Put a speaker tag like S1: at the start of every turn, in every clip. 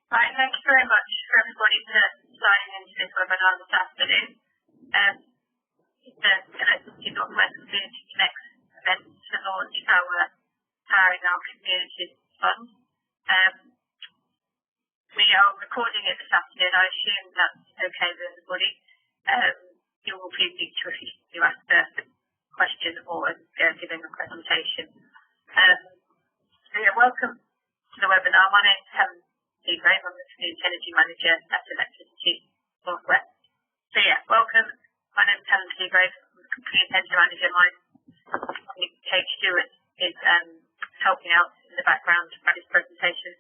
S1: Right, thank you very much for everybody for signing into this webinar this afternoon. The Electricity Northwest Community Connect event to launch our Powering Our Communities Fund. We are recording it this afternoon. I assume that's okay with everybody. You will please be sure you ask a question or giving a presentation. So yeah, welcome to the webinar. My name is Helen. I'm the Community Energy Manager at Electricity Northwest. So yeah, welcome. My name is Helen Seagrave. I'm the Community Energy Manager. My colleague Kate Stewart is helping out in the background at this presentation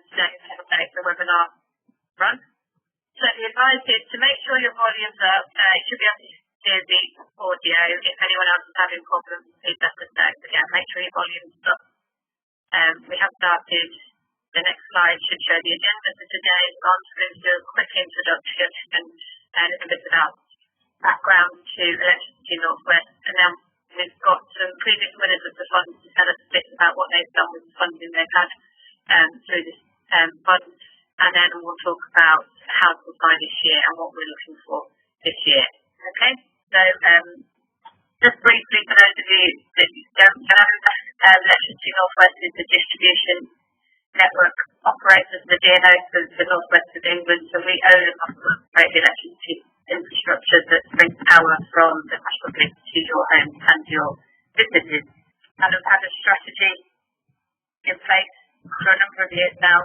S1: today to make the webinar run. So the advice is to make sure your volumes are, you should be able to hear the audio. If anyone else is having problems, please let us know. But yeah, make sure your volumes are up. We have started. The next slide should show the agenda for today. I'm just going to do a quick introduction and a little bit about background to Electricity Northwest. And then we've got some previous winners of the fund to tell us a bit about what they've done with the funding they've had through this fund. And then we'll talk about how to apply this year and what we're looking for this year. Okay, so just briefly for those of you that don't know, Electricity Northwest is the distribution network operators, the DNO for the northwest of England, so we own and operate the electricity infrastructure that brings power from the national grid to your homes and your businesses. And we've had a strategy in place for a number of years now,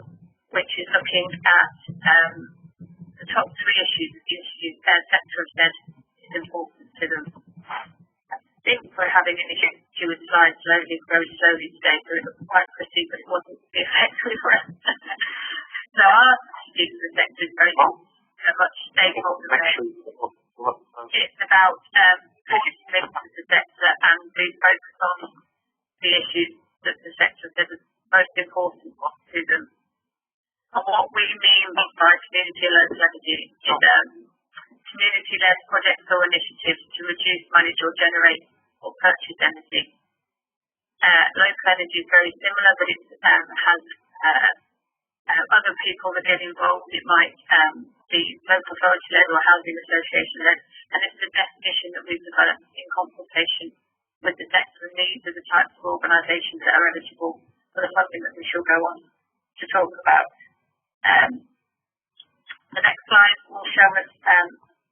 S1: which is looking at the top three issues that the sector has said is important to them. I think we're having an issue with slides very slowly today, so it looks quite pretty, but it wasn't effectively for us. So our strategy for the sector is very much stakeholder. It's about purchasing links to the sector and being focused on the issues that the sector says are most important to them. And what we mean by community and local energy is community-led projects or initiatives to reduce, manage or generate or purchase energy. Local energy is very similar, but it has other people that get involved. It might be local authority-led or housing association-led, and it's the definition that we've developed in consultation with the sector, and these are the types of organisations that are eligible for the funding that we shall go on to talk about. The next slide will show us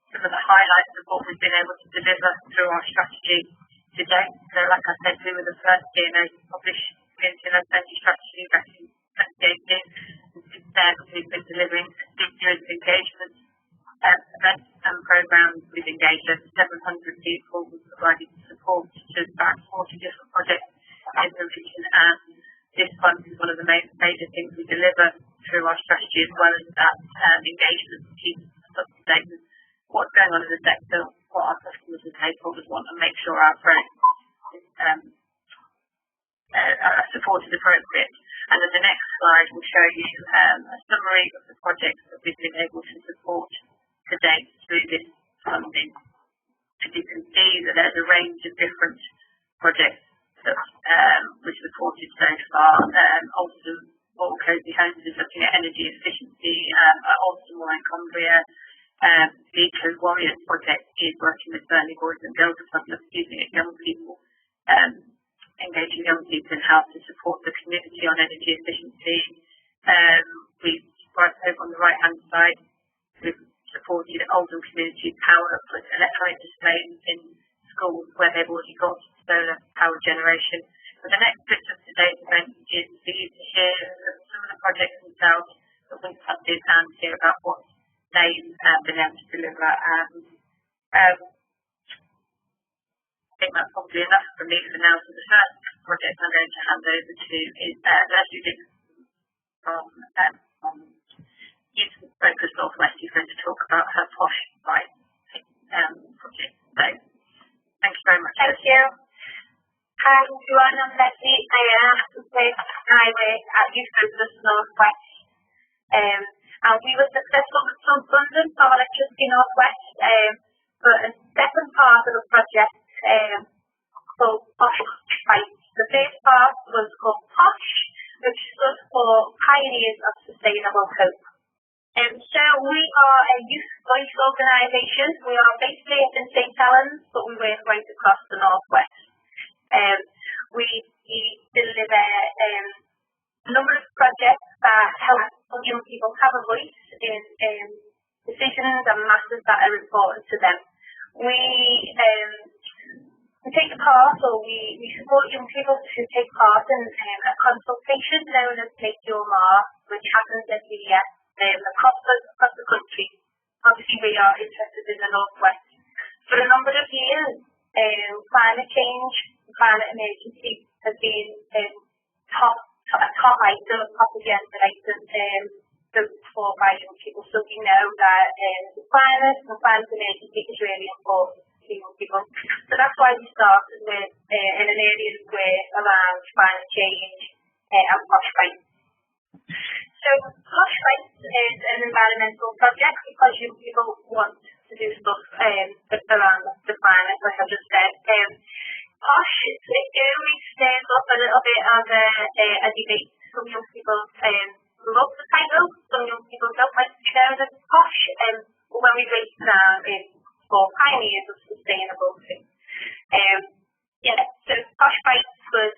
S1: some of the highlights of what we've been able to deliver through our strategy to date. So like I said, we were the first DNO to publish Community and Local Energy Strategy back in 2018. And since then, we've been delivering a series of engagement events and programmes. We've engaged over 700 people. We've provided support to about 40 different projects in the region, and this fund is one of the major things we deliver through our strategy, as well as that engagement to keep us up to date with what's going on in the sector, what our customers and stakeholders want, and make sure our approach is support is appropriate. And then the next slide will show you a summary of the projects that we've been able to support to date through this funding. As you can see that there's a range of different projects that we've supported so far. Alston All Cozy Homes is looking at energy efficiency. Alston and Cumbria. The Eco Warriors project is working with Burnley Boys and Girls Club, using it young people, engaging young people in how to support the community on energy efficiency. Right over on the right hand side, we've supported Oldham Community Power with electronic displays in schools where they've already got solar power generation. But the next bit of today's event is for you to hear some of the projects themselves that we've funded and hear about what they've been able to deliver. And I think that's probably enough for me for now. So the first project I'm going to hand over to is Leslie Dixon from Youth Focus Northwest, who's going to talk about her POSH Light project. So thank you very much.
S2: Thank you. Hi everyone, I'm Leslie. I work at Youth Focus Northwest. And we were successful with some funding from Electricity Northwest, but a second part of the project called POSH Right. The first part was called POSH, which stood for Pioneers of Sustainable hope. So we are a youth voice organisation. We are based here in St Helens, but we work right across the northwest. We deliver a number of projects that help young people have a voice in decisions and matters that are important to them. We take part, or we support young people to take part in a consultation known as Make Your Mark, which happens every year across the country. Obviously, we are interested in the northwest. For a number of years, climate change, climate emergency has been a top item, propaganda item for by young people. So we know that the climate emergency is really important to young people. So that's why we started with in an area where around climate change and posh bites. So posh bites is an environmental project because young people want to do stuff around the climate, like I just said. Posh, it always stirs up a little bit of a debate. Some young people love the title, some young people don't like to be known as posh, but when we break it down, it's for pioneers of sustainability. So Posh Bites was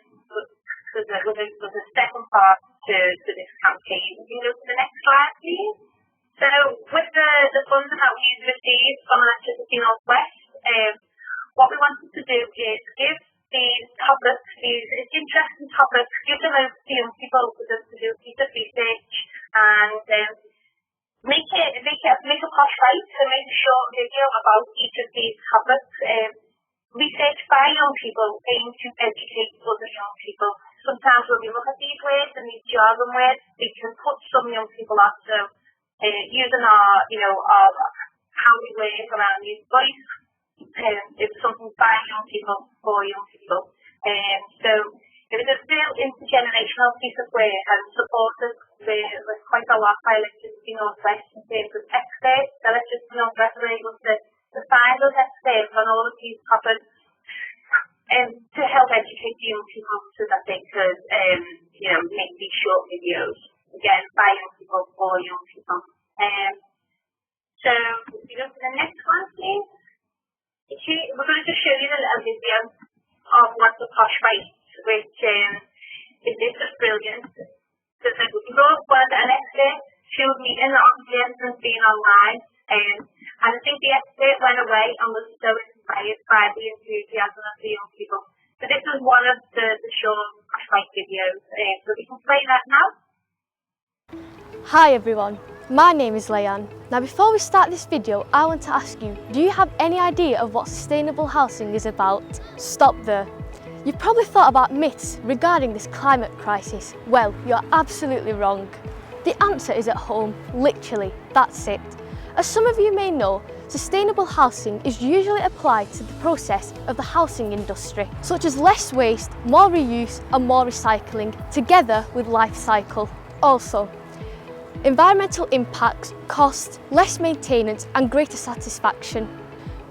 S2: a second part to this campaign. You can go to the next slide, please. So with the funding that we've received from Electricity Northwest, what we wanted to do is give these topics, these interesting topics, give them out to young people to do a piece of research and make a posh bite, to make a short video about each of these topics. Research by young people aim to educate other young people. Sometimes when we look at these words and these jargon words, we can put some young people off. So using our how we work around youth voice, it's something by young people for young people. So it was a real intergenerational piece of work and supported with quite a lot by Electricity Northwest in terms of experts. Electricity Northwest were able to find those experts on all of these topics to help educate young people so that they could make these short videos, again, by young people for young people. So if you go to the next one, please. We're going to just show you a little video of what the Posh Bites, which is just brilliant. So we brought an expert to a meeting that obviously has been online, and I think the expert went away and was so inspired by the enthusiasm of the young people. So this was one of the short Posh Bite videos, so we can play that now.
S3: Hi everyone, my name is Leanne. Now before we start this video, I want to ask you, do you have any idea of what sustainable housing is about? Stop there. You've probably thought about myths regarding this climate crisis. Well, you're absolutely wrong. The answer is at home, literally, that's it. As some of you may know, sustainable housing is usually applied to the process of the housing industry, such as less waste, more reuse and more recycling, together with life cycle. Also, environmental impacts, cost, less maintenance and greater satisfaction.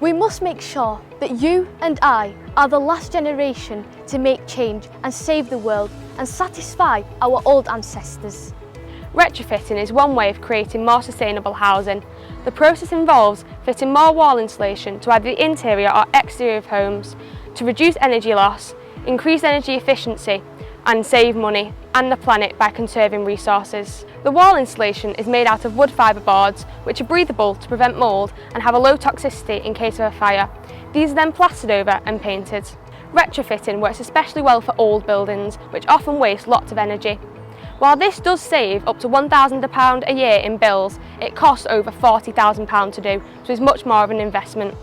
S3: We must make sure that you and I are the last generation to make change and save the world and satisfy our old ancestors.
S4: Retrofitting is one way of creating more sustainable housing. The process involves fitting more wall insulation to either the interior or exterior of homes to reduce energy loss, increase energy efficiency and save money and the planet by conserving resources. The wall insulation is made out of wood fibre boards, which are breathable to prevent mould and have a low toxicity in case of a fire. These are then plastered over and painted. Retrofitting works especially well for old buildings, which often waste lots of energy. While this does save up to £1,000 a year in bills, it costs over £40,000 to do, so it's much more of an investment.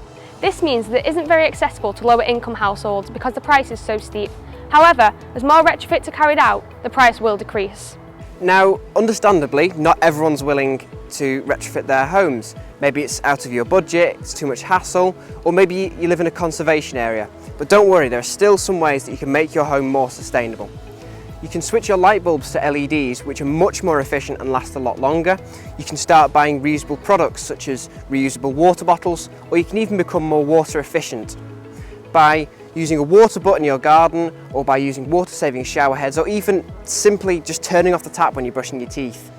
S4: This means that it isn't very accessible to lower income households because the price is so steep. However, as more retrofits are carried out, the price will decrease.
S5: Now, understandably, not everyone's willing to retrofit their homes. Maybe it's out of your budget, it's too much hassle, or maybe you live in a conservation area. But don't worry, there are still some ways that you can make your home more sustainable. You can switch your light bulbs to LEDs, which are much more efficient and last a lot longer. You can start buying reusable products such as reusable water bottles, or you can even become more water efficient by using a water butt in your garden, or by using water-saving shower heads, or even simply just turning off the tap when you're brushing your teeth.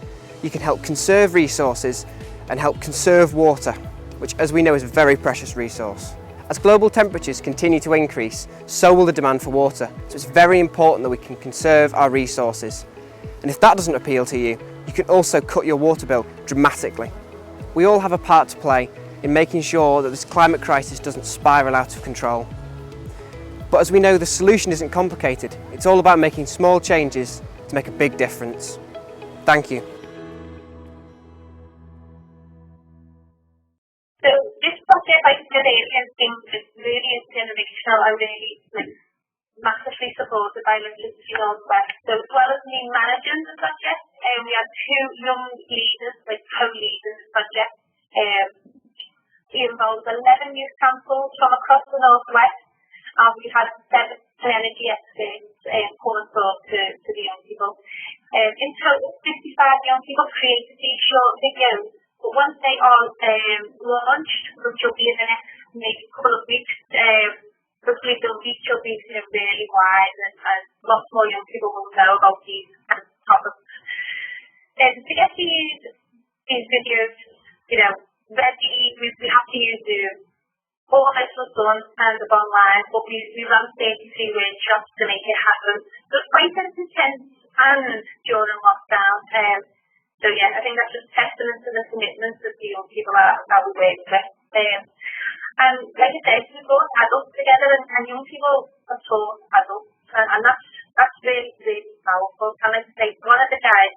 S5: you can help conserve resources and help conserve water, which, as we know, is a very precious resource. As global temperatures continue to increase, so will the demand for water, so it's very important that we can conserve our resources. And if that doesn't appeal to you, you can also cut your water bill dramatically. We all have a part to play in making sure that this climate crisis doesn't spiral out of control. But as we know, the solution isn't complicated. It's all about making small changes to make a big difference. Thank you.
S2: So this project, like today, has been really inspirational and really massively supported by Electricity North West. So as well as me managing the project, we had two young leaders, co-leading the project. It involved 11 youth councils from across the North West. We had 7 energy experts pouring thought to the young people. In total, 55 young people created these short videos. But once they are launched, which will be in the next maybe couple of weeks, hopefully the reach will be really wide and lots more young people will know about these kind of topics. To get these videos, ready, we have to use Zoom. All this was done kind of online, but we ran 33 workshops to make it happen. So it's quite intense and during lockdown. So yeah, I think that's just testament to the commitment of the young people that we work with. And like I said, we brought adults together and young people are taught adults, and that's really, really powerful. And like I say, one of the guys,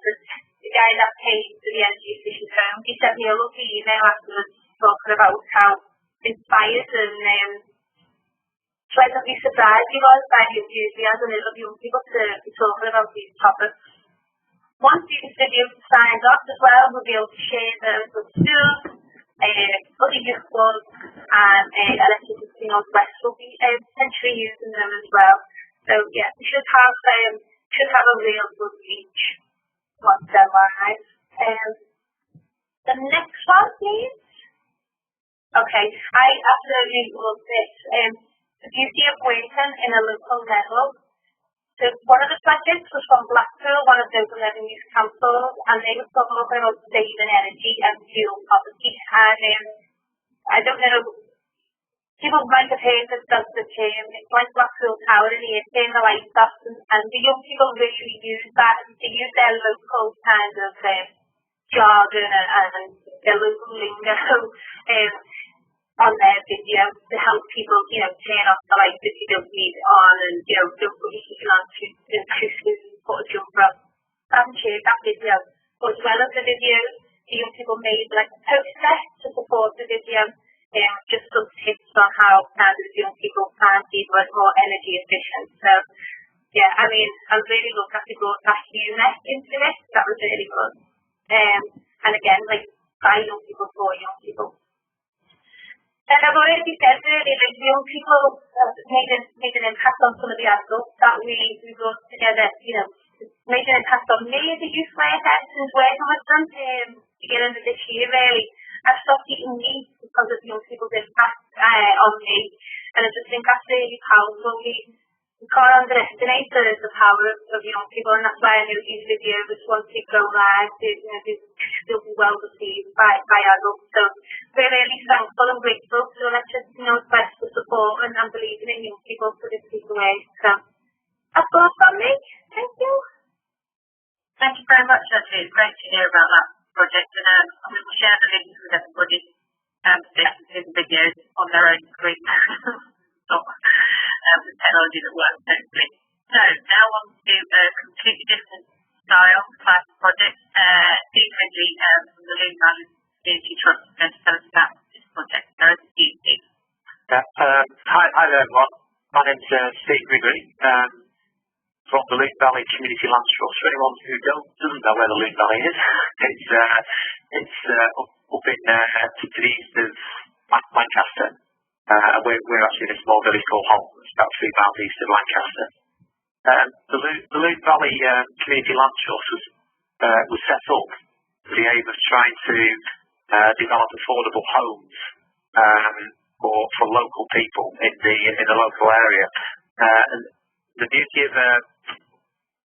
S2: the guy that paid for the energy efficient home, he sent me a lovely email afterwards talking about how inspired and pleasantly surprised he was by the enthusiasm of young people to be talking about these topics. Once these videos are signed off as well, we'll be able to share them with schools, other youth clubs, and Electricity North West will be potentially using them as well. So yeah, we should have a real good reach once they're live. The next one, please. Okay, I absolutely love this. The beauty of working in a local level. So one of the projects was from Blackpool, one of those 11 youth councils, and they were talking about saving energy and fuel poverty. And I don't know, people might have heard the term, it's like Blackpool Tower in here, turn the lights off, and the young people really use that. They use their local kind of jargon and their local lingo on their video to help people, turn off the lights if you don't need it on, and don't put your heating on too soon, put a jumper on. I haven't shared that video, but as well as the video, the young people made a poster to support the video, just some tips on how kind of young people can be more energy efficient. So yeah, I mean, I really love that they brought that humour into it. That was really good. And again, by young people for young people. And I've already said really, young people made an impact on some of the adults that we brought together, made an impact on me as a youth worker since working with them beginning of this year really. I've stopped eating meat because of young people's impact on me, and I just think that's really powerful. We can't underestimate the power of young people, and that's why I know these videos, once they go live, they'll be well received by adults. So we're really thankful and grateful to Electricity North West for support and believing in young people for this big way. So that's all from me. Thank you.
S1: Thank you very much, Angie. It's great to hear about that project, and we'll share the links with everybody to the videos on their own screen. With technology that works hopefully. So now on to a completely different style type of project. Steve Ridley from the Loon Valley Community Trust is going to tell us about this project. So over to you, Steve.
S6: Hi there everyone. My name's Steve Ridley from the Loon Valley Community Land Trust. For anyone who doesn't know where the Loon Valley is, it's up in to the east of Lancaster. We're actually in a small village called Holt, it's about 3 miles east of Lancaster. The Loon Valley Community Land Trust was set up with the aim of trying to develop affordable homes for local people in the local area. And the beauty of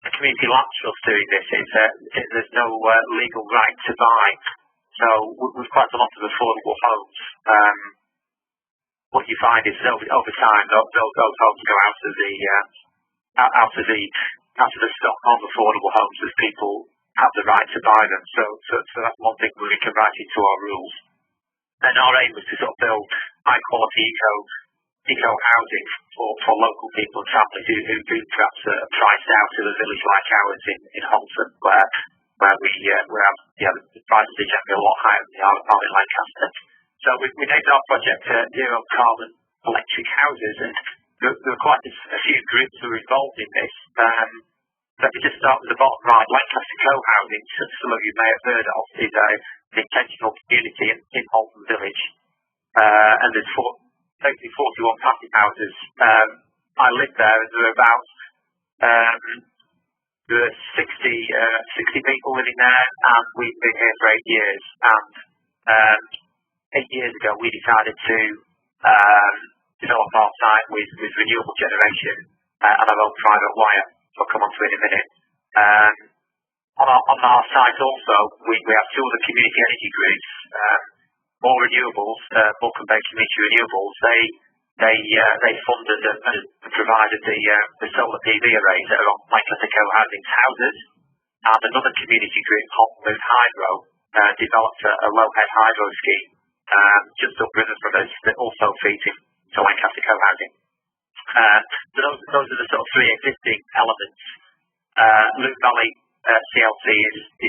S6: a community land trust doing this. There's no legal right to buy. So with quite a lot of affordable homes, what you find is over time those homes go out of the stock of affordable homes as people have the right to buy them. So that's one thing we can write into our rules. And our aim was to sort of build high quality eco housing for local people and families who perhaps are priced out of a village like ours in Halton, where the prices are generally a lot higher than they are in Lancaster. So we named our project Zero Carbon Electric Houses, and there were quite a few groups who were involved in this. Let me just start with the bottom right. Lancaster Co-housing, some of you may have heard of, is an intentional community in Halton Village, and there's basically 41 passive houses. I lived there, and there were about 60 people living there, and we've been here for 8 years. And 8 years ago, we decided to develop our site with renewable generation and our own private wire. I'll come on to it in a minute. On our site also, we have two other community energy groups, more renewables, Buck and Bay Community Renewables. They funded and provided the solar PV arrays that are on Lancaster Co-housing's houses. And another community group, Halton Hydro, developed a low-head hydro scheme just upriver from us that also feeds into Lancaster Co-housing. So those are the sort of three existing elements. Loon Valley CLC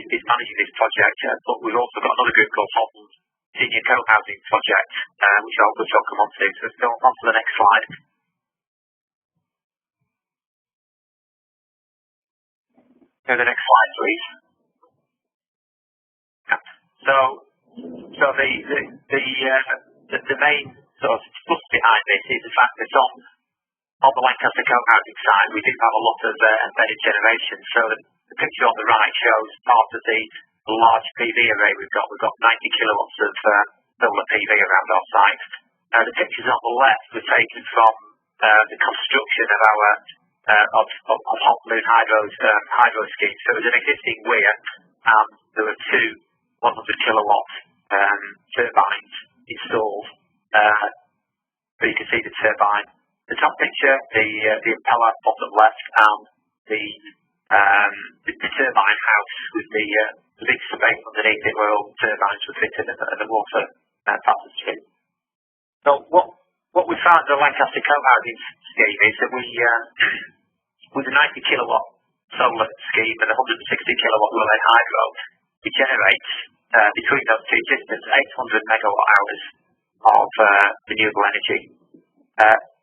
S6: is managing this project, but we've also got another group called Halton Senior Co-housing Project, which I'll come on to. So let's go on to the next slide. Go to the next slide, please. Yeah. So the main sort of plus behind this is the fact that on the Lancaster Co-housing side, we do have a lot of embedded generation. So the picture on the right shows part of the large PV array we've got. We've got 90 kilowatts of solar PV around our site. The pictures on the left were taken from the construction of our of Halton Hydro's hydro scheme. So it was an existing weir, and there were two 100 kilowatt turbines installed. So you can see the turbine. The top picture, the impeller bottom left, and the turbine house with the big space underneath it where all the turbines were fitted and the water passes through. So what we found in the Lancaster Co-housing scheme is that with a 90 kilowatt solar scheme and a 160 kilowatt low-head hydro, we generate between those two systems 800 megawatt hours of renewable energy.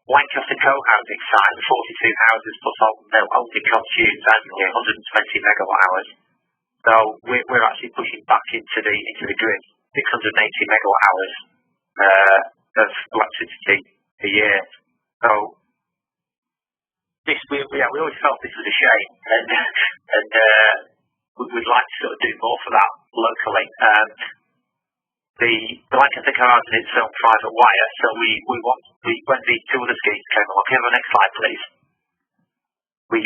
S6: Lancaster Co-housing site, the 42 houses plus Halton Mill, only consumes annually 120 megawatt hours. So we're actually pushing back into the grid 680 megawatt hours of electricity a year. So we always felt this was a shame, and we'd like to sort of do more for that locally. The Lancaster Co-housing is its own private wire, so when these two other schemes came along, can we have the next slide, please?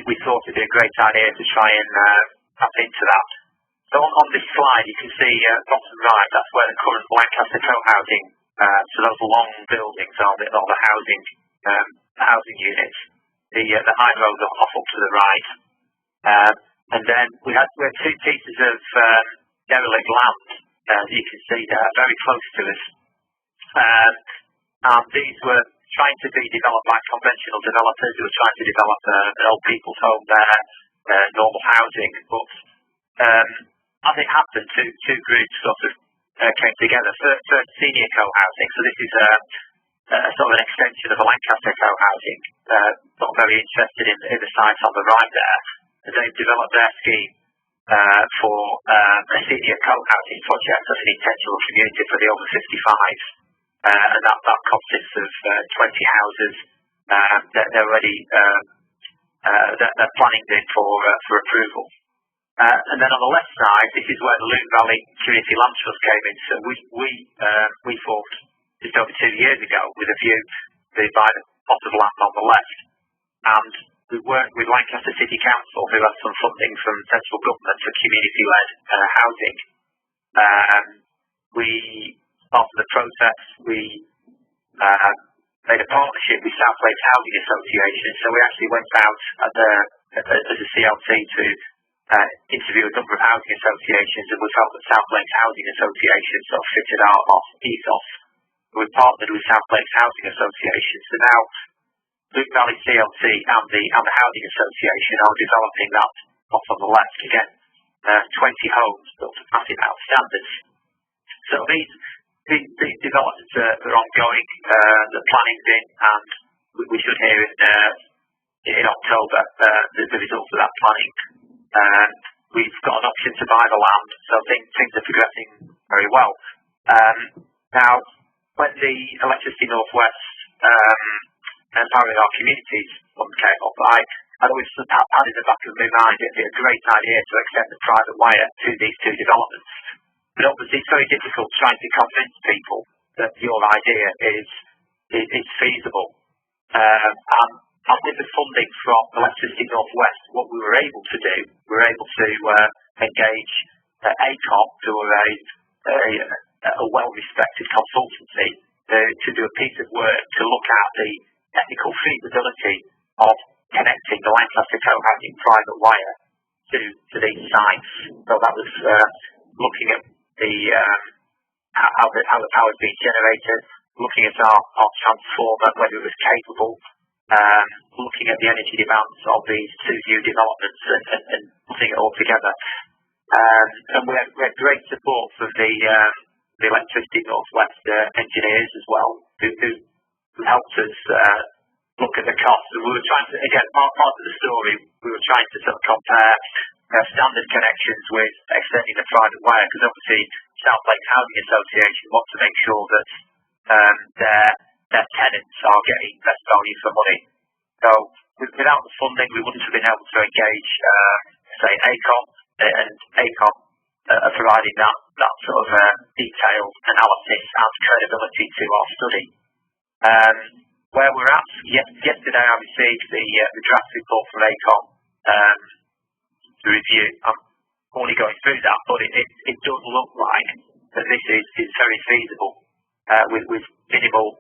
S6: We thought it'd be a great idea to try and tap into that. So on this slide, you can see bottom right, that's where the current Lancaster Co-housing, so those long buildings are the housing units. The hydros are off up to the right, and then we had two pieces of derelict land. As you can see there, very close to us. And these were trying to be developed by conventional developers who were trying to develop an old people's home there, normal housing. But as it happened, two groups sort of came together. First, Senior Co-housing. So this is sort of an extension of the Lancaster Co-housing. Not very interested in the site on the right there. And they've developed their scheme for a senior co-housing project as an intentional community for the over 55s, and that consists of 20 houses. They're already they're planning this for approval. And then on the left side, this is where the Loon Valley Community Land Trust came in. So we formed just over 2 years ago with a view to buy the plot of land on the left, and we worked with Lancaster City Council, who has some funding from central government for community-led housing. We, after the process, we made a partnership with South Lakes Housing Association. So we actually went out as a CLT to interview a number of housing associations, and we felt that South Lakes Housing Association sort of fitted our ethos. We partnered with South Lakes Housing Association. So now Luke Valley CLT and the Housing Association are developing that off on the left again. 20 homes built to massive house standards. So these developments are ongoing. The planning's in, and we should hear in October the results of that planning. We've got an option to buy the land, so things are progressing very well. Now, when the Electricity Northwest Empowering Our Communities fund came up, I'd always had in the back of my mind it'd be a great idea to extend the private wire to these two developments. But obviously it's very difficult trying to convince people that your idea is feasible. And with the funding from Electricity Northwest, what we were able to do, we were able to engage ACOM, who are a well-respected consultancy, to do a piece of work to look at the technical feasibility of connecting the Lancaster co-housing private wire to these sites. So that was looking at how the power is being generated, looking at our transformer, whether it was capable, looking at the energy demands of these two new developments and putting it all together. And we had great support from the Electricity Northwest engineers as well, who helped us look at the costs. And we were trying to, again, part of the story, we were trying to sort of compare standard connections with extending the private wire, because obviously South Lakes Housing Association want to make sure that their tenants are getting best value for money. So without the funding, we wouldn't have been able to engage, say, ACOM, and ACOM are providing that sort of detailed analysis and credibility to our study. Where we're at, yesterday I received the draft report from ACOM to review. I'm only going through that, but it does look like that this is very feasible. With minimal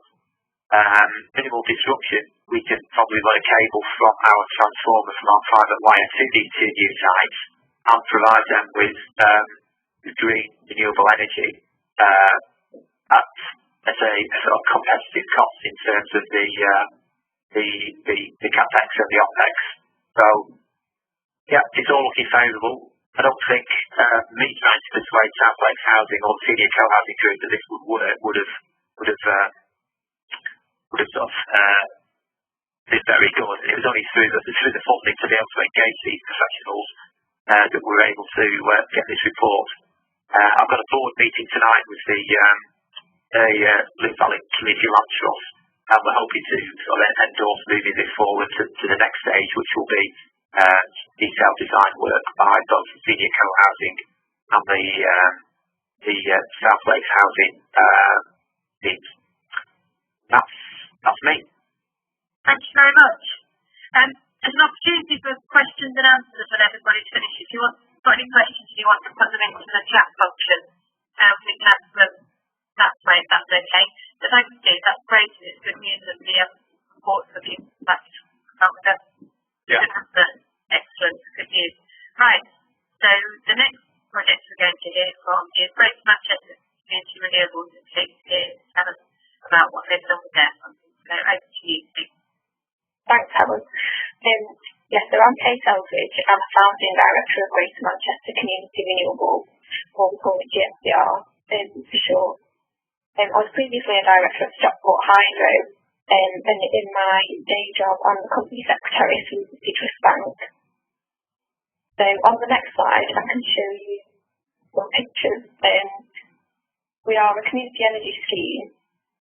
S6: disruption, we can probably run a cable from our transformer, from our private wire to these two new sites and provide them with green renewable energy at a sort of competitive cost in terms of the capex and the opex. So yeah, it's all looking favourable. I don't think me trying to persuade South Lakes Housing or the senior co-housing group that this would work would have sort of been very good. It was only through the funding to be able to engage these professionals that we were able to get this report. I've got a board meeting tonight with the Luke Valley Community Land Trust, and we're hoping to sort of endorse moving this forward to the next stage, which will be detailed design work by both senior co-housing and the South Lakes Housing teams. That's me.
S1: Thank you very much. There's an opportunity for questions and answers when everybody's finished. If you got any questions, you want to put them into the chat function, we can answer them that way, if that's okay. But thanks, Steve, that's great, and it's good news that the reports have been back with us.
S6: Yeah.
S1: Excellent, good news. Right, so the next project we're going to hear from is Greater Manchester Community Renewables and Kate here to tell us about what they've done with their funding. So over to you, Steve.
S2: Thanks, Helen. Yes, so I'm Kate Eldridge. I'm a founding director of Greater Manchester Community Renewables, or we call it GMCR for short. I was previously a director of Stockport Hydro, and in my day job, I'm the company secretary for the Citrus Bank. So on the next slide, I can show you some pictures. We are a community energy scheme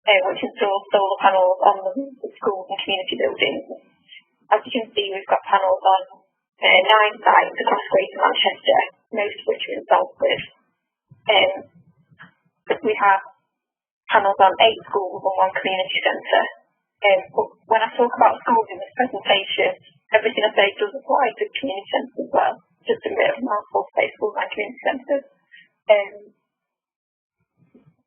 S2: which installs solar panels on the schools and community buildings. As you can see, we've got panels on 9 sites across Greater Manchester, most of which are in Salford. We have panels on 8 schools and 1 community centre. But when I talk about schools in this presentation, everything I say does apply to community centres as well. Just a bit of a mouthful to say schools and community centres.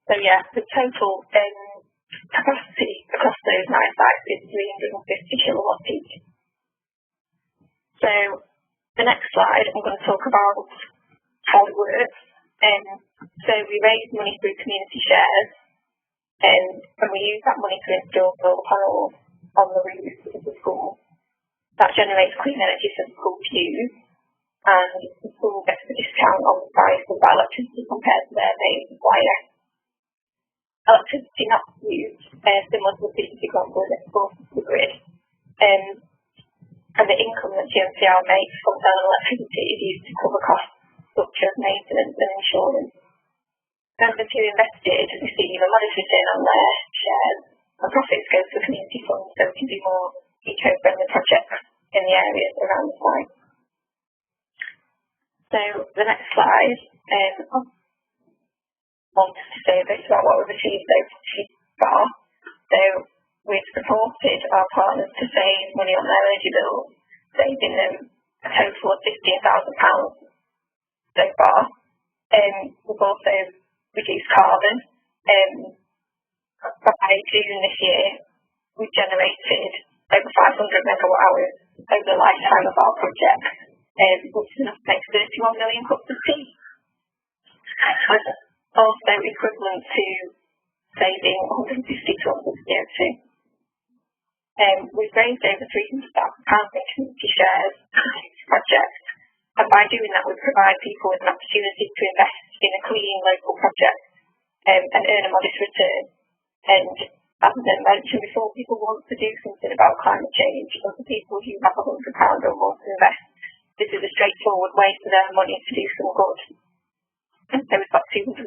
S2: So yeah, the total capacity across those 9 sites is 350 kilowatt peak. So the next slide, I'm going to talk about how it works. So we raise money through community shares, and we use that money to install solar panels on the roof of the school. That generates clean energy for the school to use, and the school gets a discount on the price of that electricity compared to their main supplier. Electricity not used, similar to the PC example, is exported to the grid. And the income that GMCR makes from selling electricity is used to cover costs such as maintenance and insurance. Members who invested receive a monetary return on their shares, and profits go to the community fund so we can do more eco-friendly projects in the areas around the site. So the next slide, I want to say a bit about what we've achieved so far. So we've supported our partners to save money on their energy bills, saving them a total of £15,000 so far. We've also reduced carbon. By June this year, we've generated over 500 megawatt hours over the lifetime of our project, which is enough to make 31 million cups of tea. Also equivalent to saving 150 tonnes of CO2. We've raised over £300,000 in community shares for this project, and by doing that we provide people with an opportunity to invest in a clean local project and earn a modest return. And as I mentioned before, people want to do something about climate change, and for people who have £100 or more to invest, this is a straightforward way for their money to do some good. And so we've got 241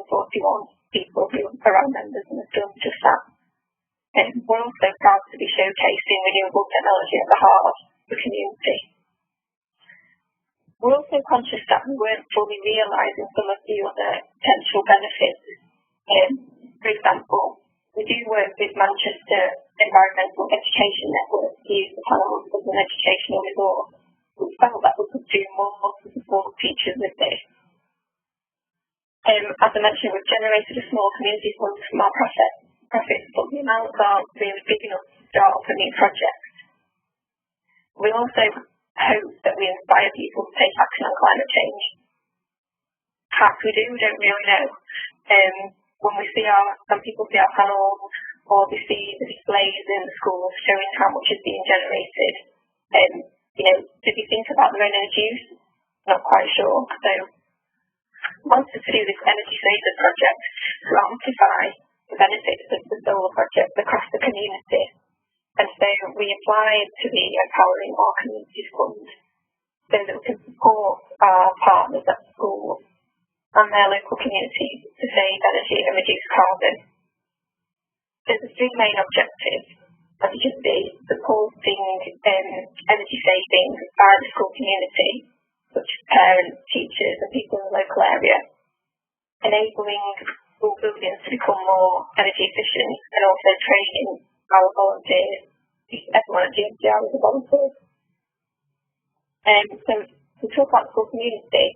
S2: people who are our members and have done just that. We're also proud to be showcasing renewable technology at the heart of the community. We're also conscious that we weren't fully realising some of the other potential benefits. For example, we do work with Manchester Environmental Education Network to use the panels as an educational resource. We felt that we could do more to support teachers with this. As I mentioned, we've generated a small community fund from our profits, but the amounts aren't really big enough to start up a new project. We also hope that we inspire people to take action on climate change. Perhaps we don't really know. When people see our panels or they see the displays in the schools showing how much is being generated, did they think about their own energy use? Not quite sure. So wanted to do this energy saver project to amplify the benefits of the solar project across the community. And so we applied to the Empowering Our Communities Fund so that we can support our partners at schools and their local communities to save energy and reduce carbon. There's the three main objectives, as you can see: supporting energy saving by the school community, such as parents, teachers and people in the local area, enabling school buildings to become more energy efficient, and also training our volunteers. Everyone at GMCR is a volunteer. So to talk about the school community,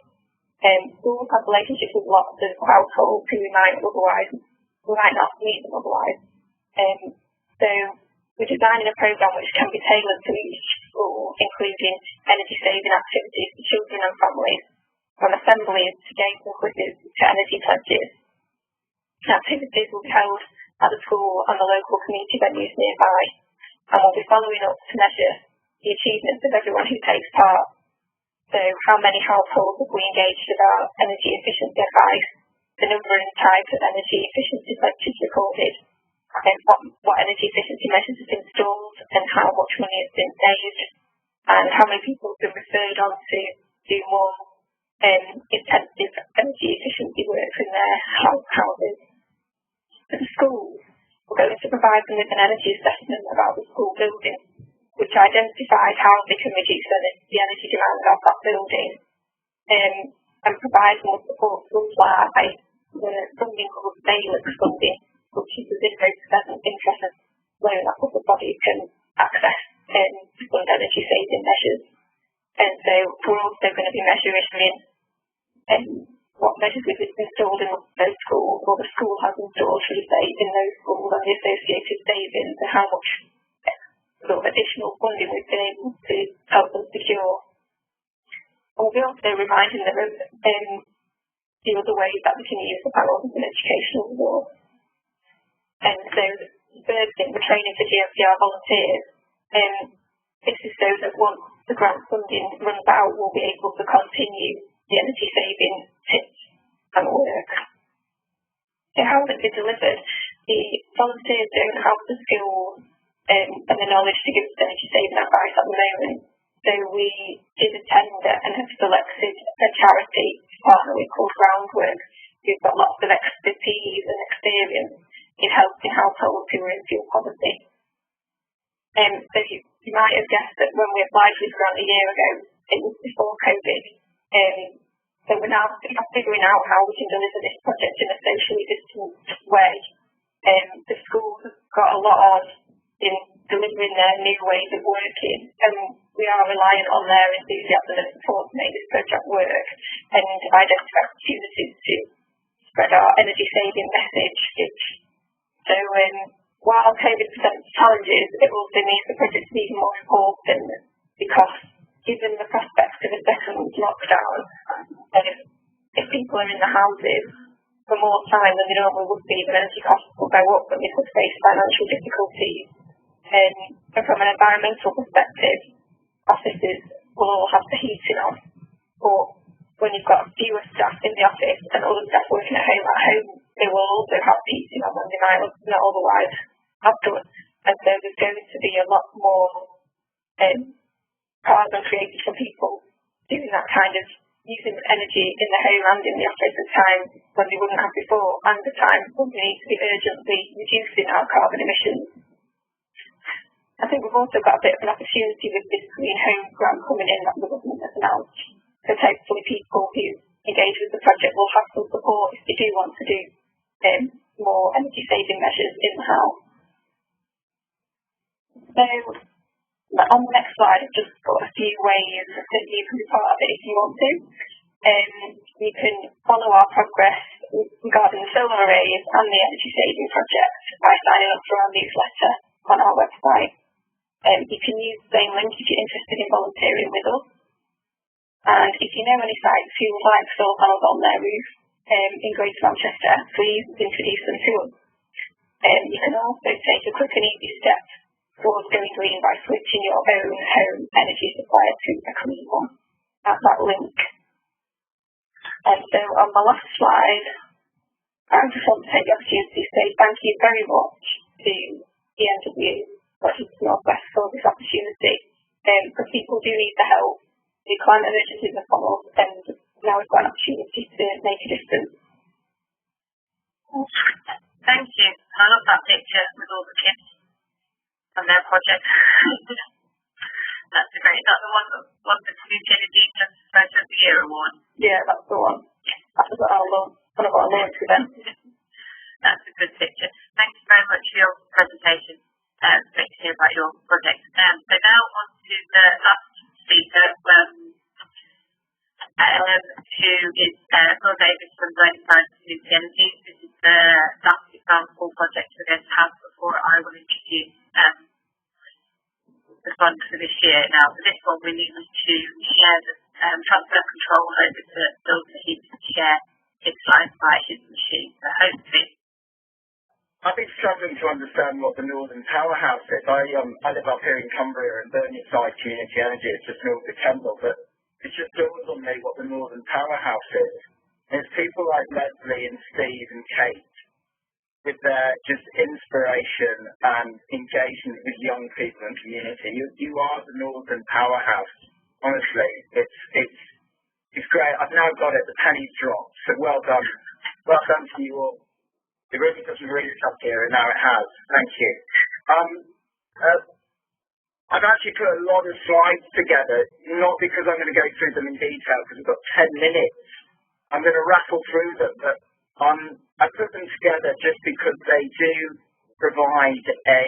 S2: schools have relationships with lots of households who we might not meet them otherwise. So we're designing a programme which can be tailored to each school, including energy saving activities for children and families, from assemblies to games and quizzes to energy pledges. Activities will be held at the school and the local community venues nearby, and we'll be following up to measure the achievements of everyone who takes part. So how many households have we engaged about energy efficiency advice, the number and type of energy efficiency pledges recorded, and what energy efficiency measures have been installed and how much money has been saved, and how many people have been referred on to do more intensive energy efficiency work in their houses. For the schools, we're going to provide them with an energy assessment about the school building, which identifies how they can reduce the energy demand of that building, and provide more support schools by the funding called Bailiff funding, which is a 0% interest loan that public bodies can access. to fund energy saving measures. And so we're also going to be measuring what measures we've installed in those schools, or the school has installed, should I say, in those schools, and the associated savings, and how much sort of additional funding we've been able to help them secure. And we'll be also reminding them of the other ways that we can use the panels as an educational resource. And so the third thing, the training for GMCR volunteers, this is so that once the grant funding runs out, we'll be able to continue the energy saving tips and work. So how will it be delivered? The volunteers don't have the skills and the knowledge to give us energy saving advice at the moment. So we did a tender and have selected a charity to partner with called Groundwork, who've got lots of expertise and experience in helping households who are in fuel poverty. So you might have guessed that when we applied for this grant a year ago, it was before COVID. So we're now figuring out how we can deliver this project in a socially distant way. The schools have got a lot on in delivering their new ways of working, and we are reliant on their enthusiasm and support to make this project work and identify opportunities to spread our energy saving message. So while COVID presents challenges, it also means the project is even more important, because given the prospects of a second lockdown, if people are in the houses for more time than they normally would be, the energy costs will go up and they could face financial difficulties. And from an environmental perspective, offices will all have the heating on, but when you've got fewer staff in the office and other staff working at home, they will also have heating on when they might not otherwise have done. And so there's going to be a lot more carbon created for people doing that kind of using energy in the home and in the office at times when they wouldn't have before, and the time when we need to be urgently reducing our carbon emissions. I think we've also got a bit of an opportunity with this Green Home grant coming in that the government has announced. So hopefully people who engage with the project will have some support if they do want to do more energy saving measures in the house. So on the next slide, I've just got a few ways that you can be part of it if you want to. You can follow our progress regarding the solar arrays and the energy saving project by signing up for our newsletter on our website. You can use the same link if you're interested in volunteering with us. And if you know any sites who would like solar panels on their roof in Greater Manchester, please introduce them to us. You can also take a quick and easy step towards going green by switching your own home energy supplier to a clean one at that link. And so on my last slide, I just want to take the opportunity to say thank you very much to ENW North West for this opportunity, because people do need the help. The climate emergency is upon us, and now we've got an opportunity to make a difference.
S1: Thank you. I love that picture with all the kids and their project. That's great. Is that the one that won the UK Leaders Photo of the Year award?
S2: Yeah, that's the one. That was one of our launch events.
S1: That's a good picture. Thank you very much for your presentation. Great to hear about your project. So now on to the last speaker, who is Phil Davis from Learning Science and Nuclear Energy. This is the last example project we're going to have before I will introduce the fund for this year. Now, for this one, we need to share the transfer control over to Phil so he can share his slides by his machine. So hopefully,
S7: I've been struggling to understand what the Northern Powerhouse is. I live up here in Cumbria, and Burnside Community Energy is just north of Kendal, but it just dawned on me what the Northern Powerhouse is. And it's people like Leslie and Steve and Kate with their just inspiration and engagement with young people and community. You are the Northern Powerhouse. Honestly, it's great. I've now got it. The penny's dropped. So well done. Well done to you all. It really doesn't read up here, and now it has. Thank you. I've actually put a lot of slides together, not because I'm going to go through them in detail, because we've got 10 minutes. I'm going to rattle through them, but I put them together just because they do provide a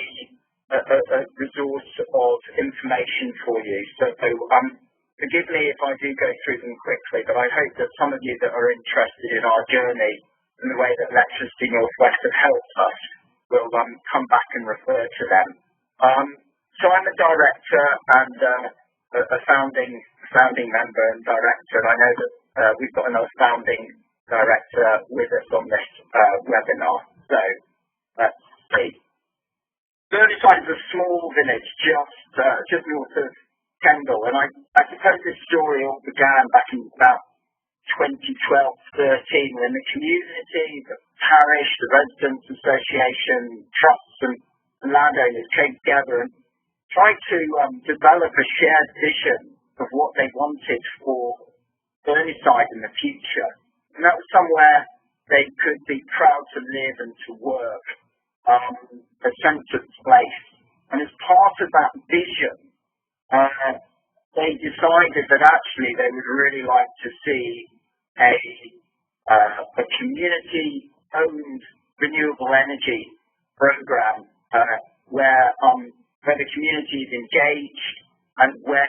S7: a resource of information for you. So forgive me if I do go through them quickly, but I hope that some of you that are interested in our journey and the way that Electricity Northwest have helped us will come back and refer to them. So I'm a director and a founding member and director, and I know that we've got another founding director with us on this webinar. So let's see. Burnside is a small village just north of Kendal, and I suppose this story all began back in about 2012-13 when the community, the parish, the residents association, trusts and landowners came together and tried to develop a shared vision of what they wanted for Burnside in the future. And that was somewhere they could be proud to live and to work, a sense of place. And as part of that vision, they decided that actually they would really like to see a community-owned renewable energy program where the community is engaged and where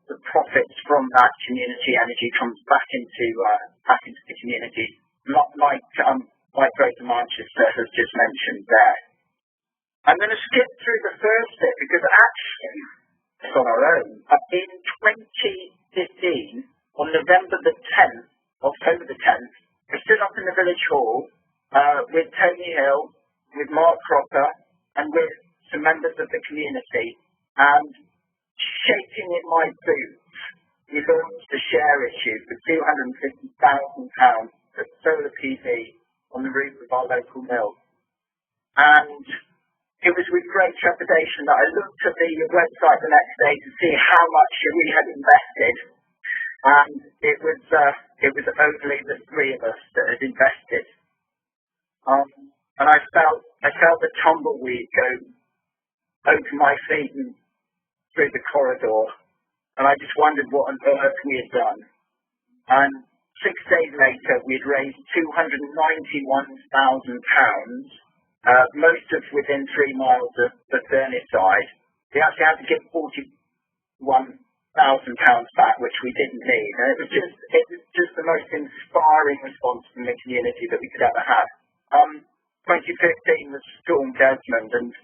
S7: the profits from that community energy comes back into the community, like Greater Manchester has just mentioned there. I'm going to skip through the first bit because actually it's on our own. In 2015, on October the 10th, we stood up in the village hall with Tony Hill, with Mark Crocker, and with some members of the community, and shaking in my boots, we launched a share issue for £250,000 for solar PV on the roof of our local mill. And it was with great trepidation that I looked at the website the next day to see how much we had invested. And it was only the three of us that had invested. And I felt the tumbleweed go over my feet and through the corridor. And I just wondered what on earth we had done. And 6 days later, we had raised £291,000, most of within 3 miles of Burnside. We actually had to give £41,000 back, which we didn't need. And it was just the most inspiring response from the community that we could ever have. 2015 was Storm Desmond, and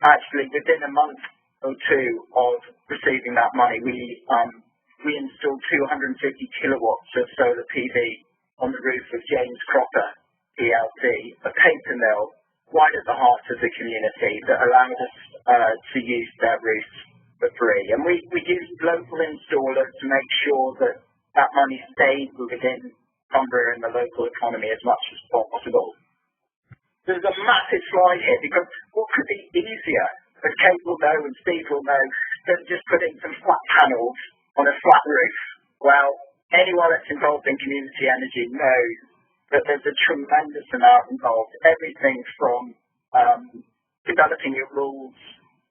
S7: actually within a month or two of receiving that money, we installed 250 kilowatts of solar PV on the roof of James Crocker PLC, a paper mill right at the heart of the community that allowed us to use their roofs for free. And we used local installers to make sure that that money stayed within Cumbria and the local economy as much as possible. There's a massive slide here because what could be easier, as Kate will know and Steve will know, than just putting some flat panels on a flat roof? Well, anyone that's involved in community energy knows that there's a tremendous amount involved. Everything from developing your rules,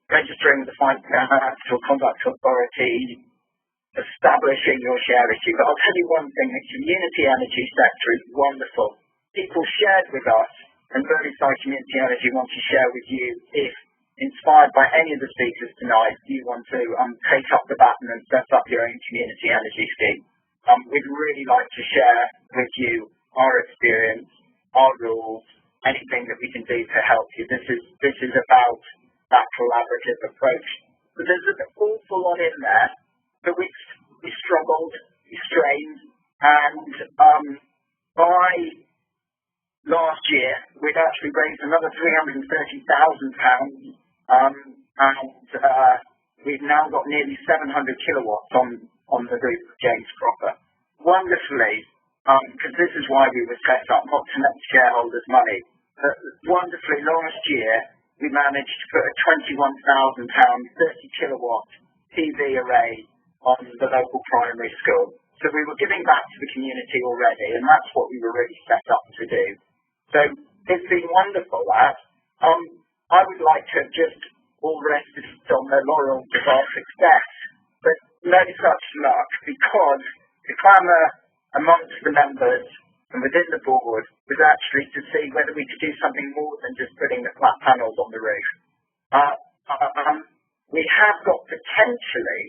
S7: registering with the Financial Conduct Authority, establishing your share issue. But I'll tell you one thing, the community energy sector is wonderful. People shared with us, and Burnside Community Energy want to share with you if, inspired by any of the speakers tonight, you want to take up the baton and set up your own community energy scheme. We'd really like to share with you our experience, our rules, anything that we can do to help you. This is about that collaborative approach. But there's an awful lot in there that we struggled, we strained, and by last year we'd actually raised another £330,000, and we've now got nearly 700 kilowatts on the roof of James Crocker. Wonderfully, because this is why we were set up, not to make shareholders money. But wonderfully, last year we managed to put a £21,000 30 kilowatt PV array on the local primary school. So we were giving back to the community already, and that's what we were really set up to do. So it's been wonderful that. I would like to have just all rested on the laurels of our success, but no such luck, because the clamour amongst the members and within the board was actually to see whether we could do something more than just putting the flat panels on the roof. we have got potentially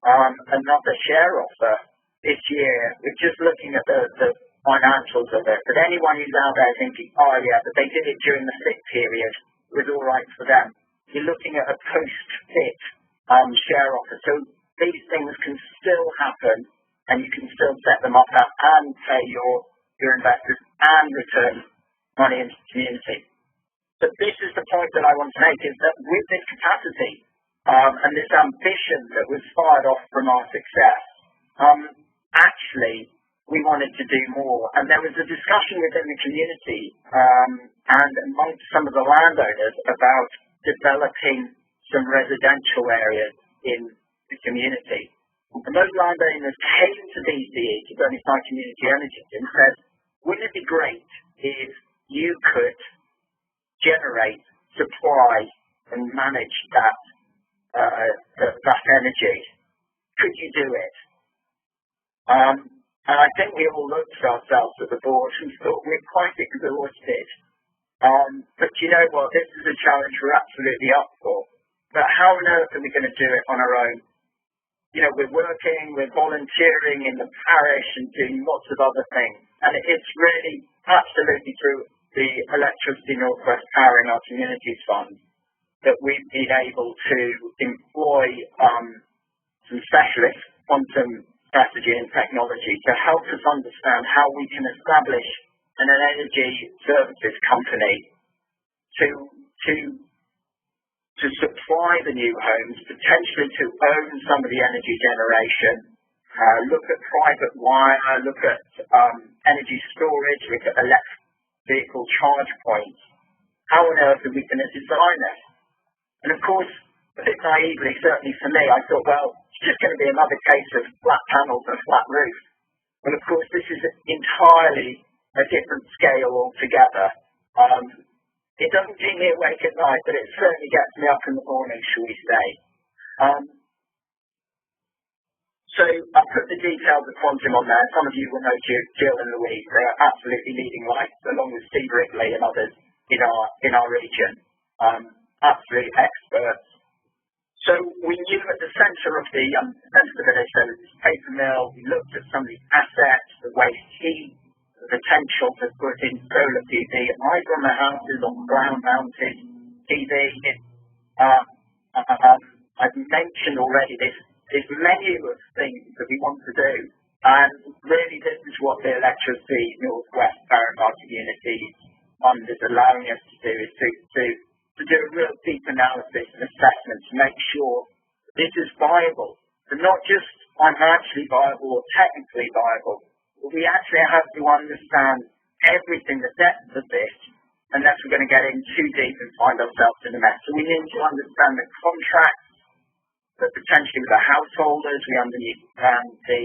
S7: another share offer this year. We're just looking at the financials of it. But anyone who's out there thinking, oh yeah, but they did it during the fit period, it was all right for them. You're looking at a post-fit share offer. So these things can still happen, and you can still set them up and pay your investors and return money into the community. But this is the point that I want to make, is that with this capacity and this ambition that was fired off from our success, actually we wanted to do more. And there was a discussion within the community and amongst some of the landowners about developing some residential areas in the community. And those landowners came to BCE, to Burnside Community Energy, and said, wouldn't it be great if you could generate, supply, and manage that energy? Could you do it? And I think we all looked at ourselves at the board and thought we're quite exhausted. But you know what? This is a challenge we're absolutely up for. But how on earth are we going to do it on our own? You know, we're volunteering in the parish and doing lots of other things. And it's really absolutely through the Electricity Northwest Powering Our Communities Fund that we've been able to employ some specialist quantum strategy and technology to help us understand how we can establish an energy services company to supply the new homes, potentially to own some of the energy generation, look at private wire, look at energy storage, look at electric vehicle charge points. How on earth are we going to design this? And of course, a bit naively, certainly for me, I thought, well, it's just going to be another case of flat panels and flat roof. Well, of course, this is entirely a different scale altogether. It doesn't keep me awake at night, but it certainly gets me up in the morning, shall we say. So I put the details of quantum on there. Some of you will know Jill and Louise. They're absolutely leading lights, along with Steve Wrigley and others in our region. Absolute experts. So we knew at the centre of the village there was this paper mill. We looked at some of the assets, the waste heat, the potential to put in solar PV either on the houses or ground-mounted PV. I've mentioned already this menu of things that we want to do, and really this is what the Electricity Northwest Powering Our Communities Fund is allowing us to do, is to do a real deep analysis and assessment to make sure this is viable, but not just financially viable or technically viable, but we actually have to understand everything, the depth of this, unless we're going to get in too deep and find ourselves in a mess. So we need to understand the contracts, but potentially with the householders, we understand the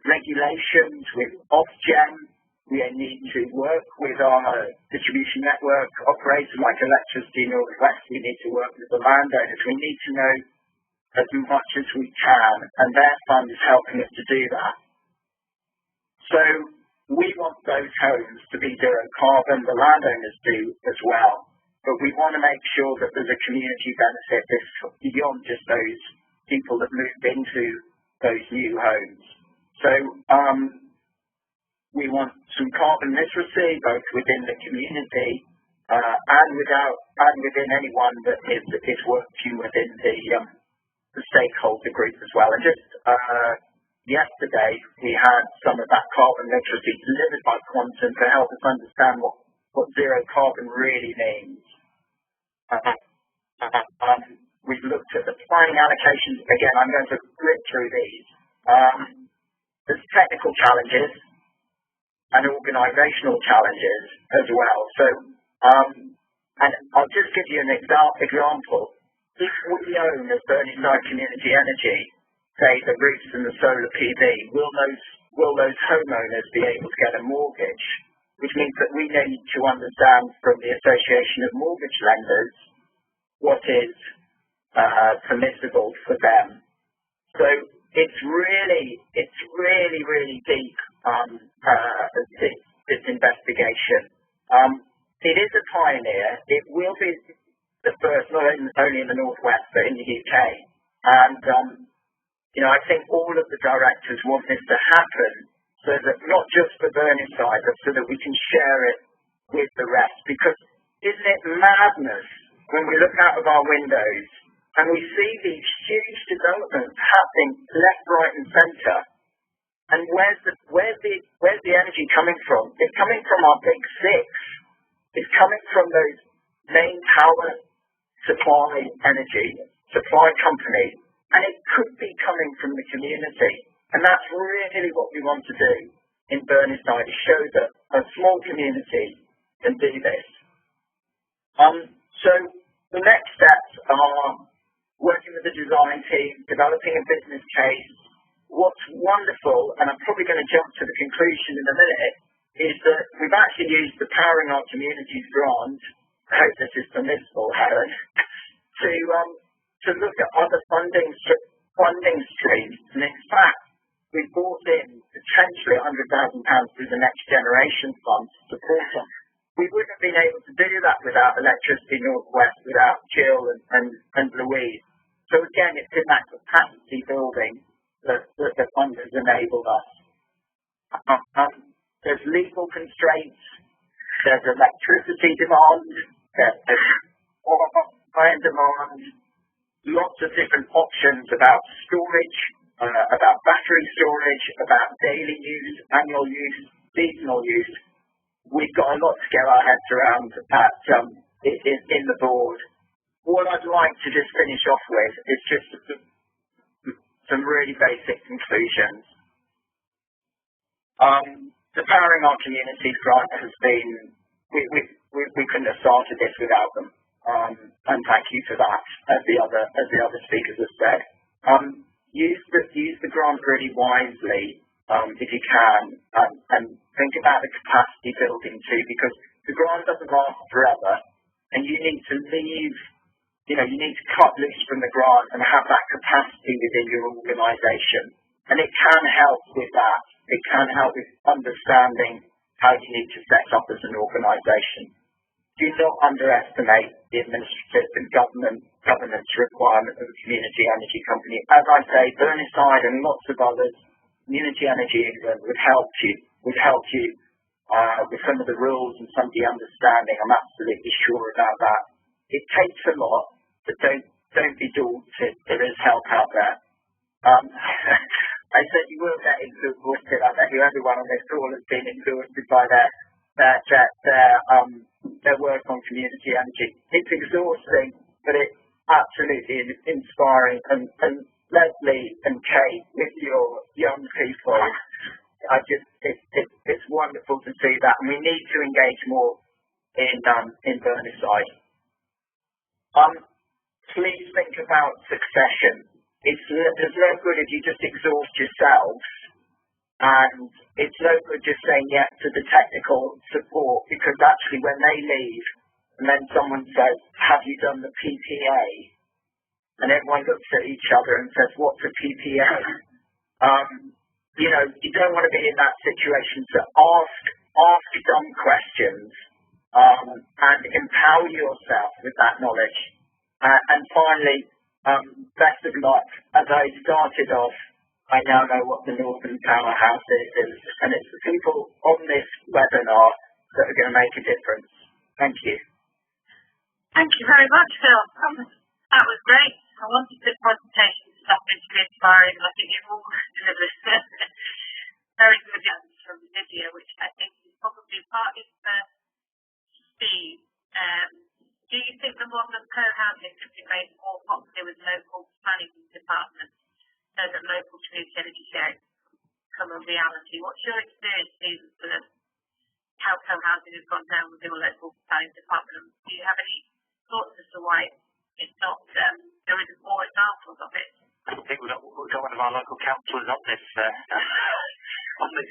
S7: regulations with Ofgem. We need to work with our distribution network operators like Electricity Northwest. We need to work with the landowners. We need to know as much as we can, and their fund is helping us to do that. So we want those homes to be zero carbon. The landowners do as well. But we want to make sure that there's a community benefit that's beyond just those people that moved into those new homes. So we want some carbon literacy, both within the community and within anyone that is working within the stakeholder group as well. And just yesterday, we had some of that carbon literacy delivered by Quantum to help us understand what zero carbon really means. We've looked at the planning allocations. Again, I'm going to grid through these. There's technical challenges and organisational challenges as well. So, and I'll just give you an example. If we own as Burnside Community Energy, say the roofs and the solar PV, will those homeowners be able to get a mortgage? Which means that we need to understand from the Association of Mortgage Lenders what is permissible for them. So it's really deep, this investigation. It is a pioneer. It will be the first, not only in the Northwest, the directors want this to happen, so that not just for Burnside, but so that we can share it with the rest. Because isn't it madness when we look out of our windows and we see these huge developments happening left, right, and centre? And where's the energy coming from? It's coming from our big six. It's coming from those main power supply companies, and it could be coming from the community. And that's really what we want to do in Burnside, is show that a small community can do this. So the next steps are working with the design team, developing a business case. What's wonderful, and I'm probably going to jump to the conclusion in a minute, is that we've actually used the Powering Our Communities grant, I hope this is permissible, Helen, to look at other funding streams. And in fact, we've brought in potentially £100,000 through the Next Generation Fund to support them. We wouldn't have been able to do that without Electricity Northwest, without Jill and Louise. So again, it's in that capacity building that the funders enabled us. There's legal constraints, there's electricity demand, there's supply and demand, lots of different options about storage, about battery storage, about daily use, annual use, seasonal use. We've got a lot to get our heads around in the board. What I'd like to just finish off with is just some really basic conclusions. The Powering Our Communities grant has been, we couldn't have started this without them. And thank you for that, as the other speakers have said. Use the grant really wisely, if you can, and think about the capacity building too, because the grant doesn't last forever, and you need to leave. You need to cut loose from the grant and have that capacity within your organisation. And it can help with that. It can help with understanding how you need to set up as an organisation. Do not underestimate the administrative and governance requirement of a community energy company. As I say, Burnside and lots of others, Community Energy England would help you with some of the rules and some of the understanding. I'm absolutely sure about that. It takes a lot, but don't be daunted. There is help out there. I said you will get exhausted. I bet you everyone on this call has been exhausted by their work on community energy. It's exhausting, but it's absolutely inspiring. And Leslie and Kate, with your young people, it's wonderful to see that, and we need to engage more in Burnside. Please think about succession. There's no good if you just exhaust yourself, and it's no good just saying yes to the technical support, because actually when they leave and then someone says, have you done the PPA? And everyone looks at each other and says, what's a PPA? You don't want to be in that situation. So ask dumb questions and empower yourself with that knowledge. And finally, best of luck. As I started off, I now know what the Northern Powerhouse is, and it's the people on this webinar that are going to make a difference. Thank you.
S1: Thank you very much, Phil. That was great. I wanted this presentation to stop it to be inspiring. I think you've all delivered very good answers from the video, which I think is probably partly for Steve. Do you think the model of co-housing could be made more popular with local planning departments so that local community energy sharing become a reality? What's your experience, Steve, with how co-housing has gone down with your local planning department? Do you have any thoughts as to why it's not, there isn't more examples of it?
S6: I think we've got one of our local councillors on this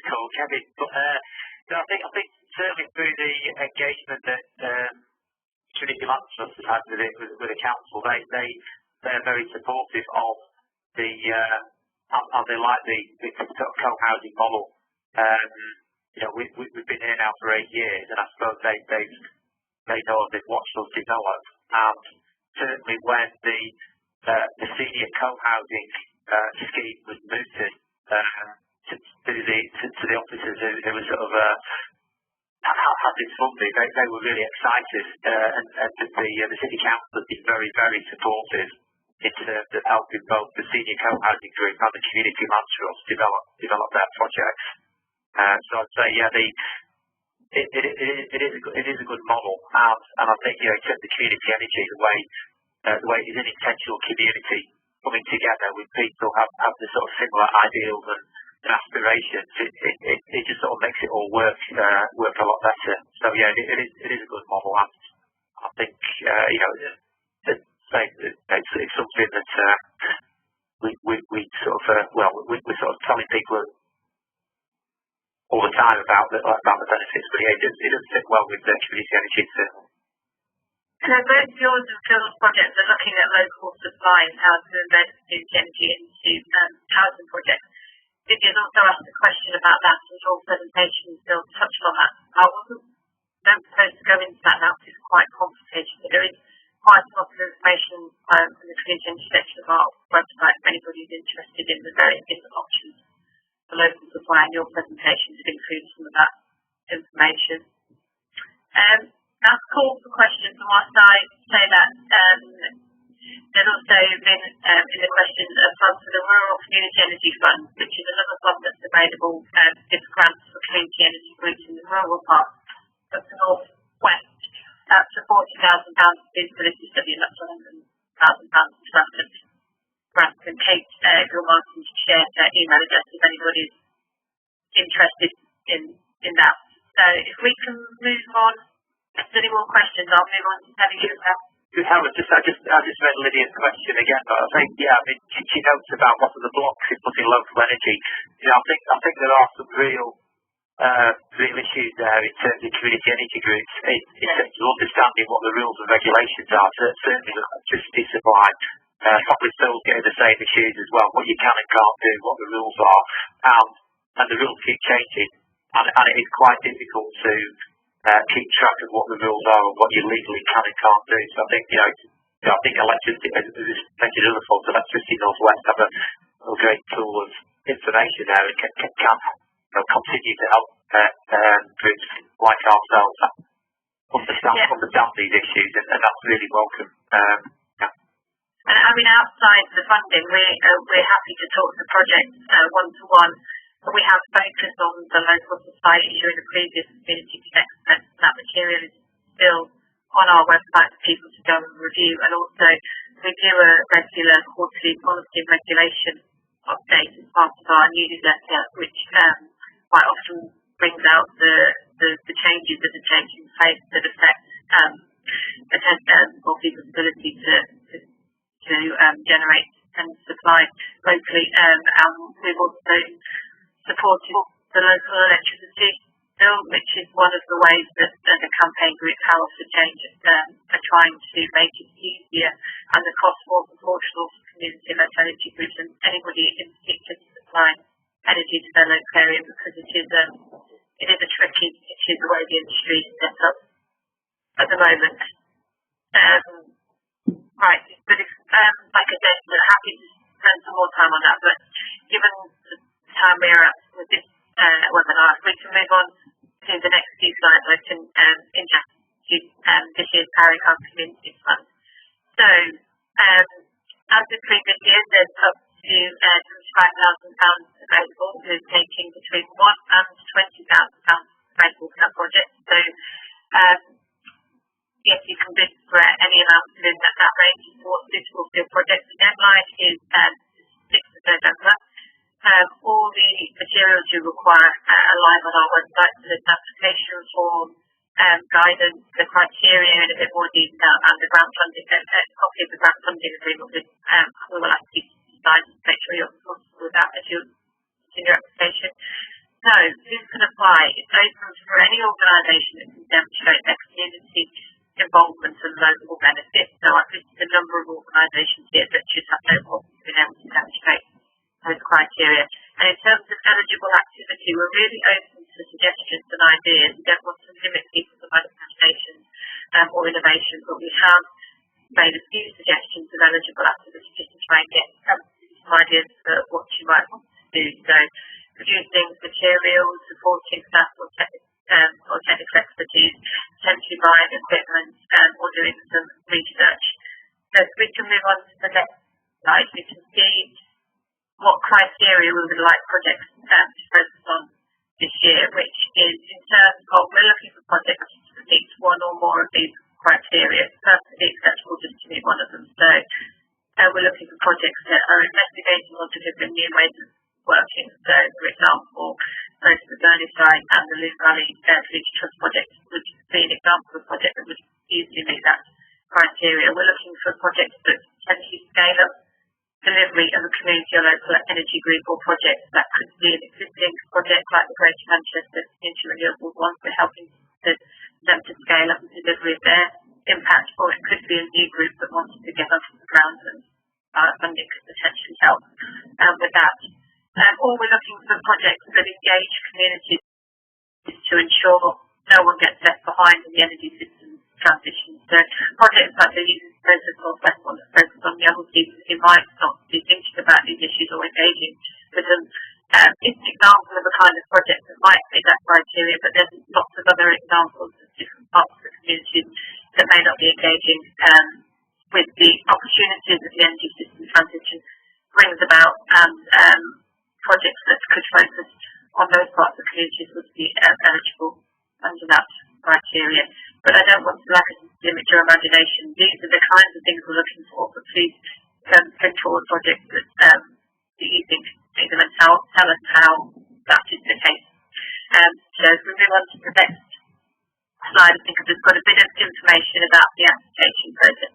S6: call, Kevin. But I think certainly through the engagement that Trinity Lancers has had with the council, they're very supportive of the how they like the co-housing model. We've been here now for 8 years, and I suppose they know they've watched us develop. And certainly when the senior co-housing scheme was mooted this funding, they were really excited, and the City Council has been very, very supportive in terms of helping both the Senior Co-Housing Group and the Community Land Trust develop their projects. So I'd say, yeah, it is a good model, and I think, you know, in terms of community energy, the way it is an intentional community coming together with people have the sort of similar ideals and aspirations, it just sort of makes it all work a lot better. So yeah, it is a good model, and I think you know, it's something that we sort of we're sort of telling people all the time about the benefits, but yeah, it does fit well with the community energy too.
S1: So both yours and Phil's projects are looking at local supply and how to embed community energy into housing projects. Vivian also asked a question about that, and your presentation still touched on that. I wasn't supposed to go into that now because it's quite complicated, but there is quite a lot of information in the community energy section of our website if anybody's interested in the various different options for local supply, and your presentation did include some of that information. That's called for questions, and whilst I say that, there's also been in the question a fund for the Rural Community Energy Fund, which is another fund that's available to give grants for community energy groups in the rural part of the North West. Up to £40,000 feasibility study, and that's £100,000 grant. And Kate Gilmartin to share their email address if anybody's interested in that. So if we can move on, if there's any more questions, I'll move on to telling you about.
S6: Howard, I just read Lydia's question again, but I think, yeah, I mean, she notes about what are the blocks in putting local energy. You know, I think there are some real issues there in terms of community energy groups, in terms of understanding what the rules and regulations are. So certainly electricity supply, public schools getting the same issues as well, what you can and can't do, what the rules are, and the rules keep changing, and it is quite difficult to keep track of what the rules are and what you legally can and can't do. So I think, you know, I think electricity, as there's plenty of other folks, Electricity North West have a great tool of information there and can continue to help groups like ourselves understand these issues, and that's really welcome.
S1: And I mean, outside the funding, we're happy to talk to projects one-to-one. But we have focused on the local supply issue in the previous community connect, and that material is still on our website for people to go and review. And also, we do a regular quarterly policy and regulation update as part of our newsletter, which quite often brings out the changes that are taking place that affect or people's ability to generate and supply locally. And we've also supported the local electricity bill, which is one of the ways that the campaign group House for Change are trying to make it easier and the cost more proportional for community-led energy groups and anybody in particular to supply energy to their local area, because it is a tricky issue the way the industry is set up at the moment. Right, but if, like I said, we're happy to spend some more time on that, but given the time we are at with this webinar, if we can move on to the next few slides, I can introduce this year's Paracon Community Fund. So, as with previous years, there's up to £25,000 available, with taking between £1,000 and £20,000 available for that project. So, yes, you can bid for any amount within that range for what's suitable for your project. The deadline is 6th of November. All the materials you require are live on our website. So there's an application form, guidance, the criteria in a bit more detail, and the grant funding, a copy of the grant funding agreement with we will ask you to sign to make sure you're comfortable with that as you continue your application. So who can apply? It's open for any organisation that can demonstrate their community involvement and local benefits. So I've listed a number of organisations here that should have no problem being able to demonstrate those criteria. And in terms of eligible activity, we're really open to suggestions and ideas. We don't want to limit people's manifestations or innovations, but we have made a few suggestions of eligible activity just to try and get some ideas for what you might want to do. So producing materials, supporting staff or or technical expertise, potentially buying equipment or doing some research. So if we can move on to the next slide, we can see what criteria we would like projects to focus on this year, which is in terms of we're looking for projects that meet one or more of these criteria. Perfectly acceptable just to meet one of them. So we're looking for projects that are investigating or delivering new ways of working. So, for example, both the Burnley site and the Loon Valley Future Trust project would be an example of a project that would easily meet that criteria. We're looking for projects that potentially scale up delivery of a community or local energy group or projects. That could be an existing project like the Greater Manchester Community Renewables one. We're helping them to scale up the delivery of their impact, or it could be a new group that wants to get off the ground and funding could potentially help with that. Or we're looking for projects that engage communities to ensure no one gets left behind in the energy system transition. So projects like the Youth Process Northwest one that focus on young people who might not be thinking about these issues or engaging with them is an example of a kind of project that might meet that criteria, but there's lots of other examples of different parts of the community that may not be engaging with the opportunities that the energy system transition brings about, and projects that could focus on those parts of the communities would be eligible under that criteria. But I don't want to limit your imagination. These are the kinds of things we're looking for, but please think forward projects that you think need them and tell us how that is the case. So as we move on to the next slide, I think I've just got a bit of information about the application process.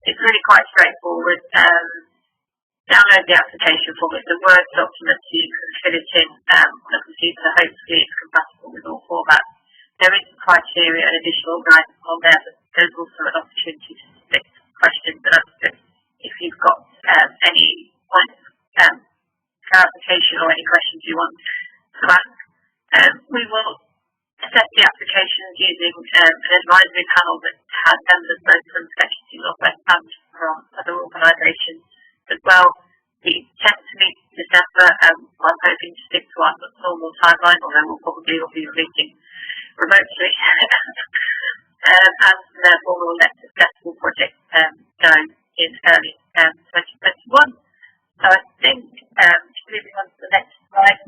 S1: It's really quite straightforward. Download the application form. It's a Word document, so you can fill it in on a computer. Hopefully it's compatible with all formats. There is criteria and additional guidance on there, but there's also an opportunity to submit questions and answers if you've got any points, clarification or any questions you want to ask. We will assess the applications using an advisory panel that has members both from Specialty Northwest and from other organisations as well. We tend to meet in December. I'm hoping to stick to our normal timeline, although we'll probably all be meeting remotely. And therefore we'll let successful projects go in early 2021. So I think, moving on to the next slide,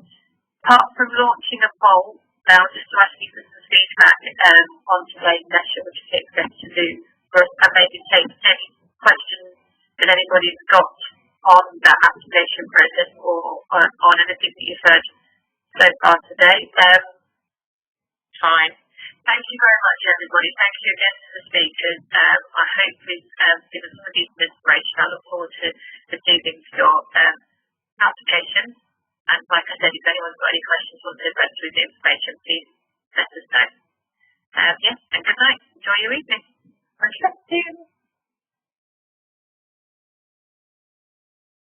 S1: apart from launching a poll, now just to ask you for some feedback on today's session, which I expect to do for us, and maybe take any questions that anybody's got on that application process or on anything that you've heard so far today. Fine. Thank you very much, everybody. Thank you again to the speakers. I hope we've given some of you some inspiration. I look forward to receiving your application. And like I said, if anyone's got any questions or to read through the information, please let us know. And good night. Enjoy your evening.
S2: Thank you.